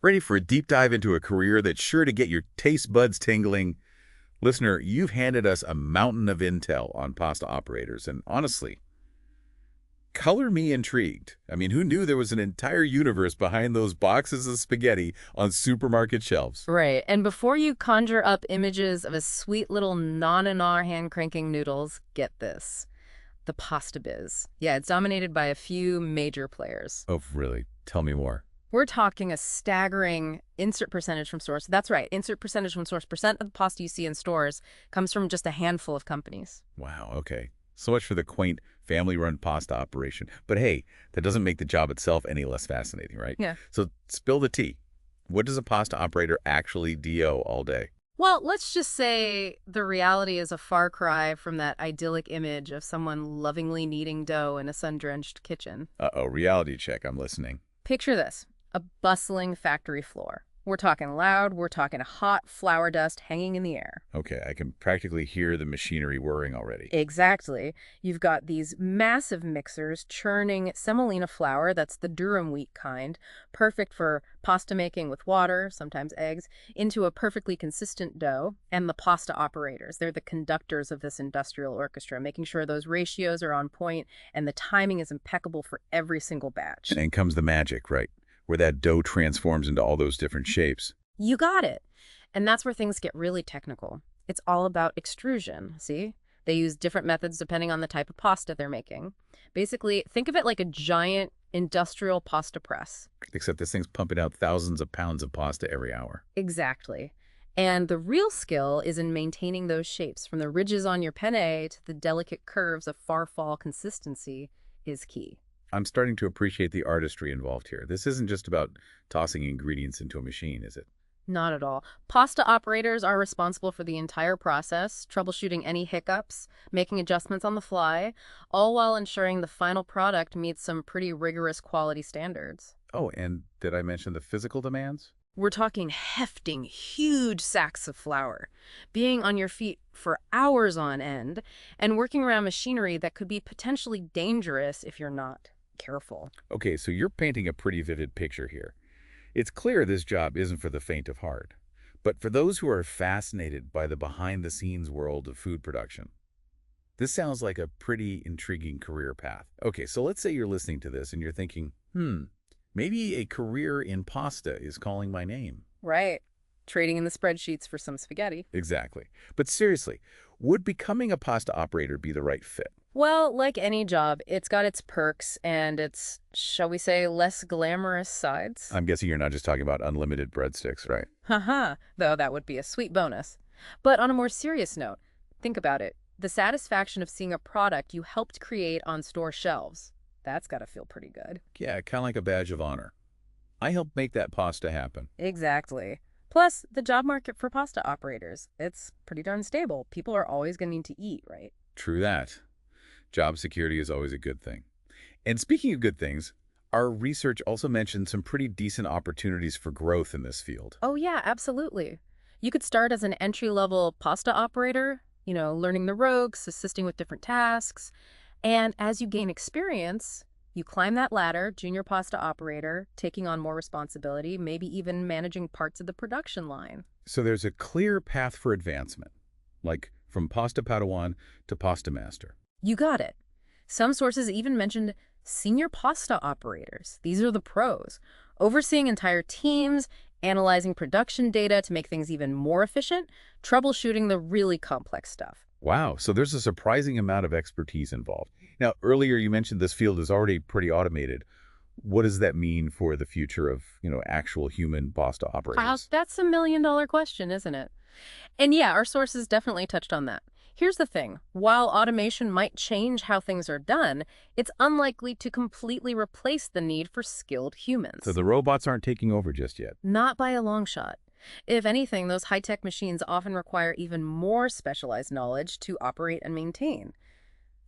Ready for a deep dive into a career that's sure to get your taste buds tingling? Listener, you've handed us a mountain of intel on pasta operators, and honestly, color me intrigued. I mean, who knew there was an entire universe behind those boxes of spaghetti on supermarket shelves? Right. And before you conjure up images of a sweet little non-anar hand-cranking noodles, get this. The pasta biz. Yeah, it's dominated by a few major players. Oh, really? Tell me more. We're talking a staggering insert percentage from source. That's right, insert percentage from source. Percent of the pasta you see in stores comes from just a handful of companies. Wow, okay. So much for the quaint family-run pasta operation. But hey, that doesn't make the job itself any less fascinating, right? Yeah. So spill the tea. What does a pasta operator actually do all day? Well, let's just say the reality is a far cry from that idyllic image of someone lovingly kneading dough in a sun-drenched kitchen. Uh-oh, reality check. I'm listening. Picture this, a bustling factory floor. We're talking loud, we're talking hot flour dust hanging in the air. Okay, I can practically hear the machinery whirring already. Exactly. You've got these massive mixers churning semolina flour, that's the durum wheat kind, perfect for pasta making with water, sometimes eggs, into a perfectly consistent dough. And the pasta operators, they're the conductors of this industrial orchestra, making sure those ratios are on point and the timing is impeccable for every single batch. And then comes the magic, right? Where that dough transforms into all those different shapes. You got it. And that's where things get really technical. It's all about extrusion, see? They use different methods depending on the type of pasta they're making. Basically, think of it like a giant industrial pasta press. Except this thing's pumping out thousands of pounds of pasta every hour. Exactly. And the real skill is in maintaining those shapes, from the ridges on your penne to the delicate curves of far-fall consistency is key. I'm starting to appreciate the artistry involved here. This isn't just about tossing ingredients into a machine, is it? Not at all. Pasta operators are responsible for the entire process, troubleshooting any hiccups, making adjustments on the fly, all while ensuring the final product meets some pretty rigorous quality standards. Oh, and did I mention the physical demands? We're talking hefting, huge sacks of flour, being on your feet for hours on end, and working around machinery that could be potentially dangerous if you're not careful. Okay, so you're painting a pretty vivid picture here. It's clear this job isn't for the faint of heart, but for those who are fascinated by the behind-the-scenes world of food production. This sounds like a pretty intriguing career path. Okay, so let's say you're listening to this and you're thinking, maybe a career in pasta is calling my name. Right. Trading in the spreadsheets for some spaghetti. Exactly. But seriously, would becoming a pasta operator be the right fit? Well, like any job, it's got its perks and its, shall we say, less glamorous sides. I'm guessing you're not just talking about unlimited breadsticks, right? Haha, though that would be a sweet bonus. But on a more serious note, think about it. The satisfaction of seeing a product you helped create on store shelves. That's got to feel pretty good. Yeah, kind of like a badge of honor. I helped make that pasta happen. Exactly. Plus, the job market for pasta operators, it's pretty darn stable. People are always going to need to eat, right? True that. Job security is always a good thing. And speaking of good things, our research also mentioned some pretty decent opportunities for growth in this field. Oh yeah, absolutely. You could start as an entry-level pasta operator, learning the ropes, assisting with different tasks. And as you gain experience, you climb that ladder, junior pasta operator, taking on more responsibility, maybe even managing parts of the production line. So there's a clear path for advancement, like from pasta padawan to pasta master. You got it. Some sources even mentioned senior pasta operators. These are the pros, overseeing entire teams, analyzing production data to make things even more efficient, troubleshooting the really complex stuff. Wow, so there's a surprising amount of expertise involved. Now, earlier you mentioned this field is already pretty automated. What does that mean for the future of, actual human pasta operators? That's a million-dollar question, isn't it? And yeah, our sources definitely touched on that. Here's the thing. While automation might change how things are done, it's unlikely to completely replace the need for skilled humans. So the robots aren't taking over just yet? Not by a long shot. If anything, those high-tech machines often require even more specialized knowledge to operate and maintain.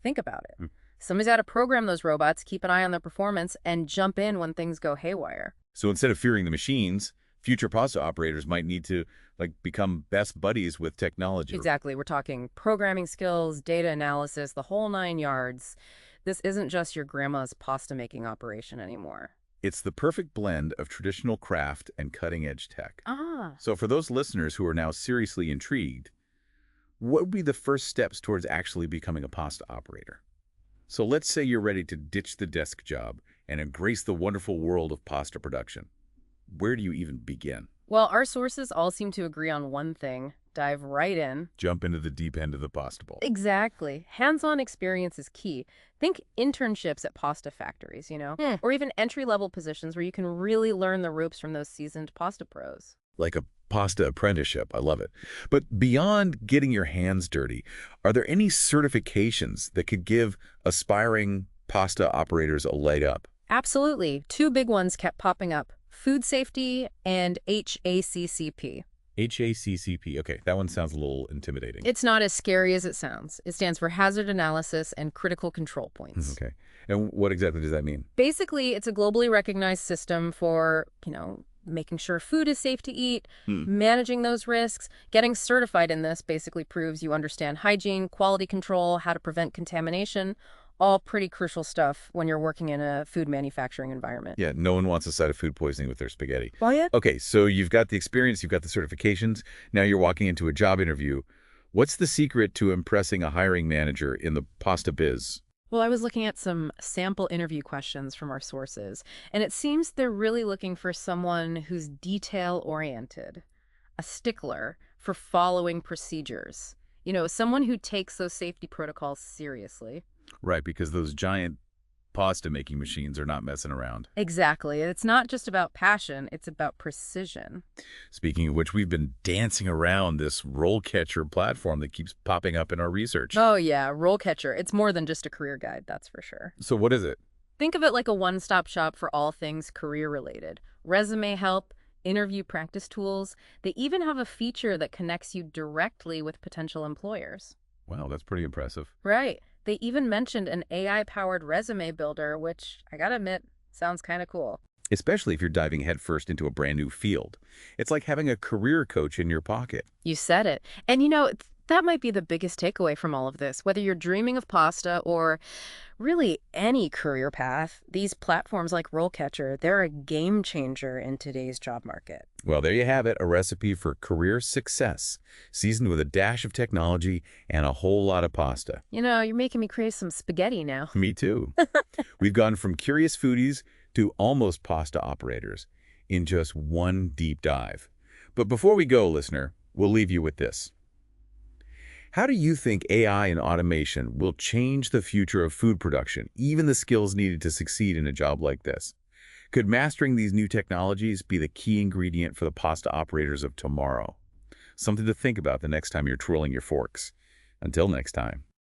Think about it. Somebody's got to program those robots, keep an eye on their performance, and jump in when things go haywire. So instead of fearing the machines, future pasta operators might need to become best buddies with technology. Exactly. We're talking programming skills, data analysis, the whole 9 yards. This isn't just your grandma's pasta making operation anymore. It's the perfect blend of traditional craft and cutting-edge tech. Ah. So for those listeners who are now seriously intrigued, what would be the first steps towards actually becoming a pasta operator? So let's say you're ready to ditch the desk job and embrace the wonderful world of pasta production. Where do you even begin? Well, our sources all seem to agree on one thing. Dive right in. Jump into the deep end of the pasta bowl. Exactly. Hands-on experience is key. Think internships at pasta factories, or even entry-level positions where you can really learn the ropes from those seasoned pasta pros. Like a pasta apprenticeship. I love it. But beyond getting your hands dirty, are there any certifications that could give aspiring pasta operators a leg up? Absolutely. Two big ones kept popping up: food safety and HACCP. HACCP. Okay, that one sounds a little intimidating. It's not as scary as it sounds. It stands for Hazard Analysis and Critical Control Points. Okay. And what exactly does that mean? Basically, it's a globally recognized system for, making sure food is safe to eat, managing those risks. Getting certified in this basically proves you understand hygiene, quality control, how to prevent contamination, all pretty crucial stuff when you're working in a food manufacturing environment. Yeah, no one wants a side of food poisoning with their spaghetti. Well, yeah. Okay, so you've got the experience, you've got the certifications, now you're walking into a job interview. What's the secret to impressing a hiring manager in the pasta biz? Well, I was looking at some sample interview questions from our sources, and it seems they're really looking for someone who's detail-oriented, a stickler for following procedures. Someone who takes those safety protocols seriously. Right, because those giant pasta-making machines are not messing around. Exactly. It's not just about passion, it's about precision. Speaking of which, we've been dancing around this RoleCatcher platform that keeps popping up in our research. Oh yeah, RoleCatcher. It's more than just a career guide, that's for sure. So what is it? Think of it like a one-stop shop for all things career-related. Resume help, interview practice tools. They even have a feature that connects you directly with potential employers. Wow, that's pretty impressive. Right. They even mentioned an AI-powered resume builder, which, I gotta admit, sounds kind of cool. Especially if you're diving headfirst into a brand new field. It's like having a career coach in your pocket. You said it. And that might be the biggest takeaway from all of this. Whether you're dreaming of pasta or really any career path, these platforms like RoleCatcher, they're a game changer in today's job market. Well, there you have it, a recipe for career success, seasoned with a dash of technology and a whole lot of pasta. You're making me crave some spaghetti now. Me too. We've gone from curious foodies to almost pasta operators in just one deep dive. But before we go, listener, we'll leave you with this. How do you think AI and automation will change the future of food production, even the skills needed to succeed in a job like this? Could mastering these new technologies be the key ingredient for the pasta operators of tomorrow? Something to think about the next time you're twirling your forks. Until next time.